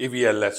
AVLS,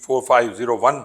4501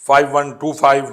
5125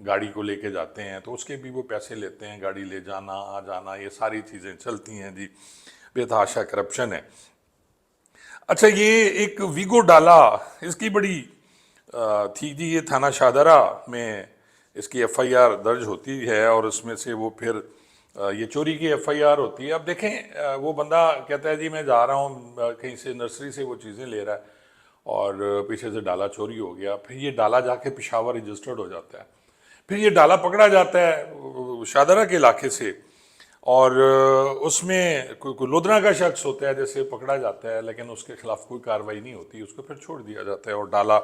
گاڑی کو لے کے جاتے ہیں تو اس کے بھی وہ پیسے لیتے ہیں، گاڑی لے جانا آ جانا، یہ ساری چیزیں چلتی ہیں جی، بے تحاشا کرپشن ہے۔ اچھا یہ ایک ویگو ڈالا، اس کی بڑی تھی جی، یہ تھانہ شاہدرہ میں اس کی ایف آئی آر درج ہوتی ہے اور اس میں سے وہ پھر یہ چوری کی ایف آئی آر ہوتی ہے۔ اب دیکھیں وہ بندہ کہتا ہے جی میں جا رہا ہوں کہیں سے نرسری سے وہ چیزیں لے رہا ہے اور پیچھے سے ڈالا چوری ہو گیا، پھر یہ ڈالا جا کے پشاور رجسٹرڈ ہو جاتا ہے، پھر یہ ڈالا پکڑا جاتا ہے شاہدرہ کے علاقے سے، اور اس میں کوئی لودھنا کا شخص ہوتا ہے جیسے پکڑا جاتا ہے، لیکن اس کے خلاف کوئی کارروائی نہیں ہوتی، اس کو پھر چھوڑ دیا جاتا ہے۔ اور ڈالا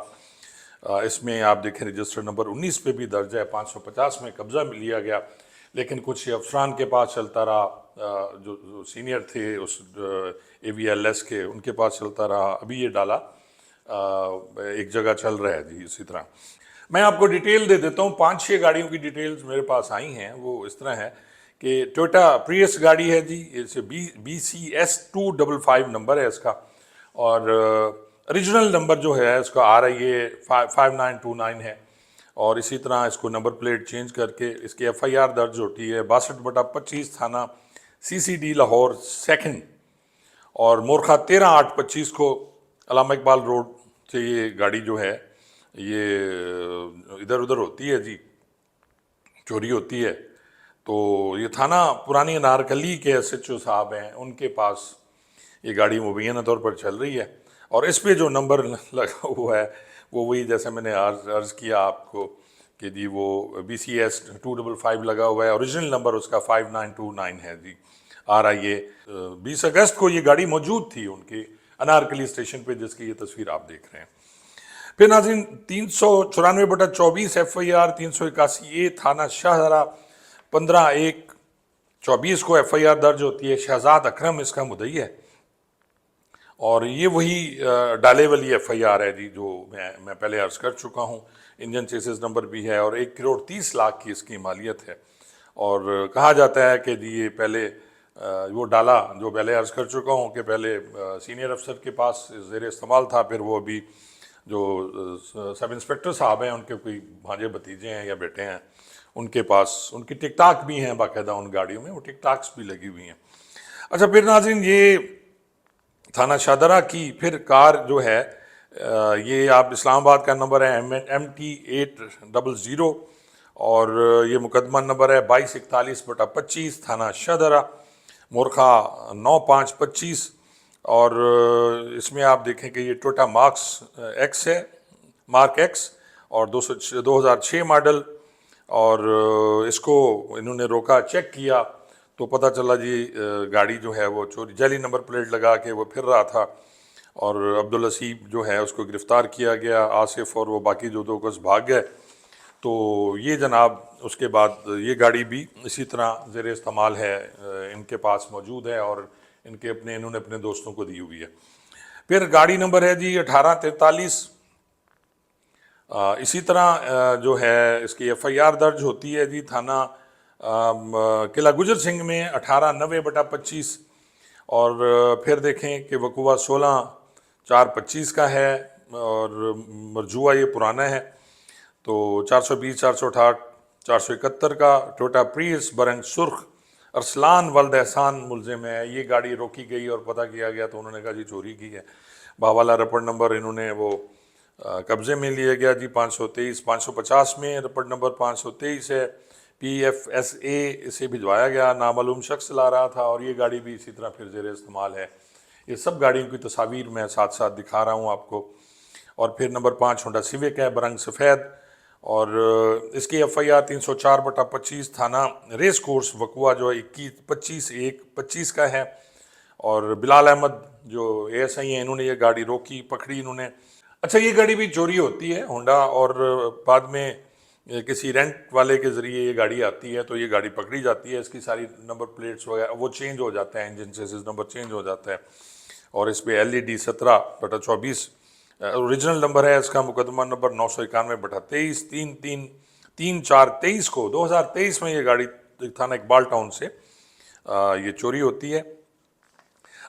اس میں آپ دیکھیں رجسٹر نمبر 19 پہ بھی درج ہے، 550 میں قبضہ میں لیا گیا، لیکن کچھ افسران کے پاس چلتا رہا، جو سینئر تھے اس اے وی ایل ایس کے، ان کے پاس چلتا رہا، ابھی یہ ڈالا ایک جگہ چل رہا ہے جی۔ اسی طرح میں آپ کو ڈیٹیل دے دیتا ہوں، 5-6 گاڑیوں کی ڈیٹیلز میرے پاس آئی ہیں، وہ اس طرح ہے کہ ٹویوٹا پریس گاڑی ہے جی، BCS255 نمبر ہے اس کا، اور اوریجنل نمبر جو ہے اس کا RIA 5929 ہے، اور اسی طرح اس کو نمبر پلیٹ چینج کر کے اس کی ایف آئی آر درج ہوتی ہے 62/25 تھانہ CCD لاہور سیکنڈ، اور مورخہ 13/8/25 کو علامہ اقبال روڈ سے یہ گاڑی جو ہے یہ ادھر ادھر ہوتی ہے جی، چوری ہوتی ہے۔ تو یہ تھانہ پرانی انارکلی کے SHO صاحب ہیں، ان کے پاس یہ گاڑی مبینہ طور پر چل رہی ہے، اور اس پہ جو نمبر لگا ہوا ہے وہ وہی جیسے میں نے عرض کیا آپ کو کہ جی وہ BCS255 لگا ہوا ہے، اوریجنل نمبر اس کا 5929 ہے جی، RIA۔ 20 اگست کو یہ گاڑی موجود تھی ان کے انارکلی اسٹیشن پہ، جس کی یہ تصویر آپ دیکھ رہے ہیں۔ پھر ناظرین 394/24 FIR 381A تھانہ شاہدرہ 15/1/24 کو FIR درج ہوتی ہے، شہزاد اکرم اس کا مدعی ہے، اور یہ وہی ڈالے والی FIR ہے جی جو میں پہلے عرض کر چکا ہوں، انجن چیسز نمبر بھی ہے، اور 1,30,00,000 کی اس کی مالیت ہے، اور کہا جاتا ہے کہ جی یہ پہلے وہ ڈالا جو پہلے عرض کر چکا ہوں کہ پہلے سینئر افسر کے پاس زیر استعمال تھا، پھر وہ ابھی جو سب انسپیکٹر صاحب ہیں ان کے کوئی بھانجے بھتیجے ہیں یا بیٹے ہیں، ان کے پاس ان کی ٹک ٹاک بھی ہیں باقاعدہ، ان گاڑیوں میں وہ ٹک ٹاکس بھی لگی ہوئی ہیں۔ اچھا پھر ناظرین یہ تھانہ شاہدرہ کی پھر کار جو ہے یہ آپ اسلام آباد کا نمبر ہے MT800، اور یہ مقدمہ نمبر ہے 2241/25 تھانہ شاہدرہ، مورخہ 9/5/25، اور اس میں آپ دیکھیں کہ یہ ٹویوٹا مارک ایکس اور 2006 ماڈل، اور اس کو انہوں نے روکا، چیک کیا تو پتہ چلا جی گاڑی جو ہے وہ چوری، جعلی نمبر پلیٹ لگا کے وہ پھر رہا تھا، اور عبدالحسیب جو ہے اس کو گرفتار کیا گیا، آصف اور وہ باقی جو 2 کس بھاگ گئے۔ تو یہ جناب اس کے بعد یہ گاڑی بھی اسی طرح زیر استعمال ہے، ان کے پاس موجود ہے، اور انہوں نے اپنے دوستوں کو دی ہوئی ہے۔ پھر گاڑی نمبر ہے جی 1843، اسی طرح جو ہے اس کی ایف آئی آر درج ہوتی ہے جی تھانہ قلعہ گجر سنگھ میں 1890/25، اور پھر دیکھیں کہ وقوع 16/4/25 کا ہے، اور مرجوع یہ پرانا ہے، تو 420 468 471 کا ٹویوٹا پریس برنگ سرخ، ارسلان ولد احسان ملزم ہے۔ یہ گاڑی روکی گئی اور پتہ کیا گیا تو انہوں نے کہا جی چوری کی ہے، بحوالہ رپٹ نمبر انہوں نے وہ قبضے میں لیا گیا جی 523 550 میں، رپٹ نمبر 523 ہے، PFSA اسے بھجوایا گیا، نامعلوم شخص لا رہا تھا، اور یہ گاڑی بھی اسی طرح پھر زیر استعمال ہے۔ یہ سب گاڑیوں کی تصاویر میں ساتھ ساتھ دکھا رہا ہوں آپ کو۔ اور پھر نمبر 5 ہونڈا سیوک ہے برنگ سفید، اور اس کی ایف آئی آر 304/25 تھانہ ریس کورس، وقوع جو 25/1/25 کا ہے، اور بلال احمد جو ASI ہیں انہوں نے یہ گاڑی روکی، پکڑی انہوں نے۔ اچھا یہ گاڑی بھی چوری ہوتی ہے ہونڈا، اور بعد میں کسی رینٹ والے کے ذریعے یہ گاڑی آتی ہے تو یہ گاڑی پکڑی جاتی ہے، اس کی ساری نمبر پلیٹس وغیرہ وہ چینج ہو جاتا ہے، انجن چیسز نمبر چینج ہو جاتا ہے، اور اس پہ LED 17/24 اوریجنل نمبر ہے، اس کا مقدمہ نمبر 991/23 3/4/23 کو 2023 میں یہ گاڑی تھانہ اقبال ٹاؤن سے یہ چوری ہوتی ہے۔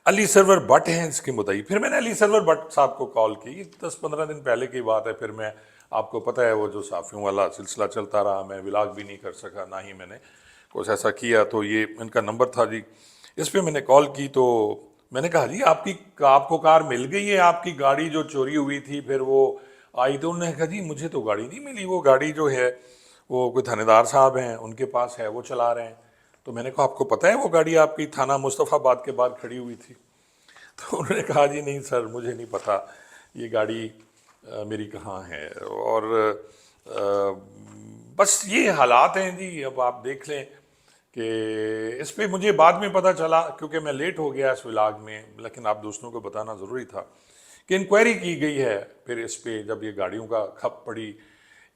علی سرور بٹ ہیں اس کے مدعی۔ پھر میں نے علی سرور بٹ صاحب کو کال کی، 10-15 دن پہلے کی بات ہے، پھر میں آپ کو پتہ ہے وہ جو صحافیوں والا سلسلہ چلتا رہا، میں ولاگ بھی نہیں کر سکا، نہ ہی میں نے کچھ ایسا کیا، تو یہ ان کا نمبر تھا جی، اس پہ میں نے کال کی تو میں نے کہا جی آپ کو کار مل گئی ہے، آپ کی گاڑی جو چوری ہوئی تھی پھر وہ آئی، تو انہوں نے کہا جی مجھے تو گاڑی نہیں ملی، وہ گاڑی جو ہے وہ کوئی تھانے دار صاحب ہیں ان کے پاس ہے، وہ چلا رہے ہیں۔ تو میں نے کہا آپ کو پتہ ہے وہ گاڑی آپ کی تھانہ مصطفیٰ آباد کے باہر کھڑی ہوئی تھی؟ تو انہوں نے کہا جی نہیں سر مجھے نہیں پتہ یہ گاڑی میری کہاں ہے، اور بس یہ حالات ہیں جی۔ اب آپ دیکھ لیں کہ اس پہ مجھے بعد میں پتہ چلا، کیونکہ میں لیٹ ہو گیا اس ولاگ میں، لیکن آپ دوستوں کو بتانا ضروری تھا کہ انکوائری کی گئی ہے پھر اس پہ، جب یہ گاڑیوں کا کھپ پڑی،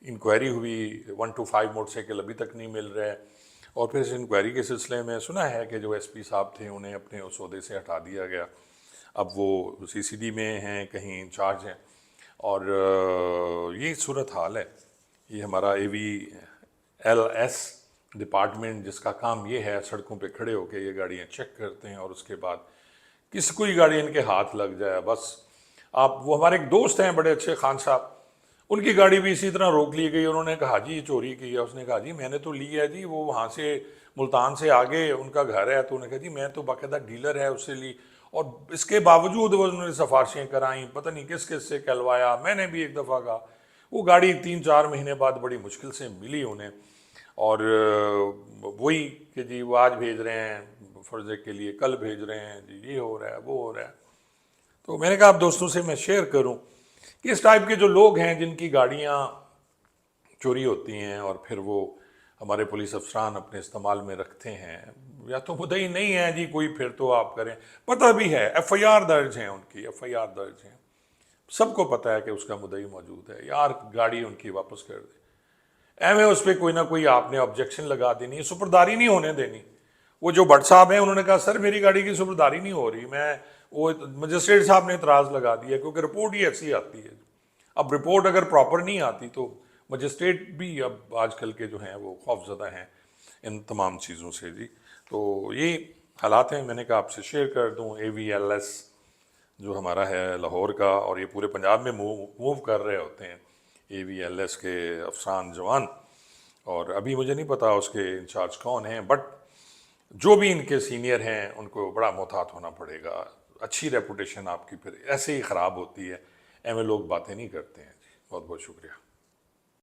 انکوائری ہوئی، 125 موٹر سائیکل ابھی تک نہیں مل رہے، اور پھر اس انکوائری کے سلسلے میں سنا ہے کہ جو ایس پی صاحب تھے انہیں اپنے اس عہدے سے ہٹا دیا گیا، اب وہ سی سی ڈی میں ہیں، کہیں انچارج ہیں، اور یہ صورت حال ہے۔ یہ ہمارا اے وی ایل ایس ڈپارٹمنٹ جس کا کام یہ ہے سڑکوں پہ کھڑے ہو کے یہ گاڑیاں چیک کرتے ہیں، اور اس کے بعد کسی کوئی گاڑی ان کے ہاتھ لگ جائے بس وہ ہمارے ایک دوست ہیں بڑے اچھے خان صاحب، ان کی گاڑی بھی اسی طرح روک لی گئی، انہوں نے کہا جی یہ چوری کی ہے، اس نے کہا جی میں نے تو لی ہے جی، وہ وہاں سے ملتان سے آگے ان کا گھر ہے، تو انہوں نے کہا جی میں تو باقاعدہ ڈیلر ہے اس سے لی، اور اس کے باوجود وہ انہوں نے سفارشیں کرائیں، پتہ نہیں کس کس سے کہلوایا۔ میں نے بھی ایک دفعہ کہا، وہ گاڑی 3-4 مہینے بعد بڑی مشکل سے ملی انہیں، اور وہی کہ جی وہ آج بھیج رہے ہیں فرضے کے لیے، کل بھیج رہے ہیں جی، یہ ہو رہا ہے وہ ہو رہا ہے۔ تو میں نے کہا آپ دوستوں سے میں شیئر کروں کہ اس ٹائپ کے جو لوگ ہیں جن کی گاڑیاں چوری ہوتی ہیں اور پھر وہ ہمارے پولیس افسران اپنے استعمال میں رکھتے ہیں، یا تو مدعی نہیں ہے جی کوئی، پھر تو آپ کریں، پتہ بھی ہے ایف آئی آر درج ہیں، ان کی ایف آئی آر درج ہیں، سب کو پتہ ہے کہ اس کا مدعی موجود ہے، یار گاڑی ان کی واپس کر دیں، ایم اس پہ کوئی نہ کوئی آپ نے آبجیکشن لگا دینی ہے، سپرداری نہیں ہونے دینی۔ وہ جو بٹ صاحب ہیں انہوں نے کہا سر میری گاڑی کی سپرداری نہیں ہو رہی، وہ مجسٹریٹ صاحب نے اعتراض لگا دیا کیونکہ رپورٹ ہی ایسی آتی ہے۔ اب رپورٹ اگر پراپر نہیں آتی تو مجسٹریٹ بھی اب آج کل کے جو ہیں وہ خوف زدہ ہیں ان تمام چیزوں سے جی۔ تو یہ حالات ہیں، میں نے کہا آپ سے شیئر کر دوں۔ اے وی ایل ایس جو ہمارا ہے لاہور کا، اور یہ پورے پنجاب میں موو کر رہے ہوتے ہیں اے وی ایل ایس کے افسران جوان، اور ابھی مجھے نہیں پتا اس کے انچارج کون ہیں، بٹ جو بھی ان کے سینئر ہیں ان کو بڑا محتاط ہونا پڑے گا، اچھی ریپوٹیشن آپ کی پھر ایسے ہی خراب ہوتی ہے، ایویں لوگ باتیں نہیں کرتے ہیں جی۔ بہت بہت شکریہ۔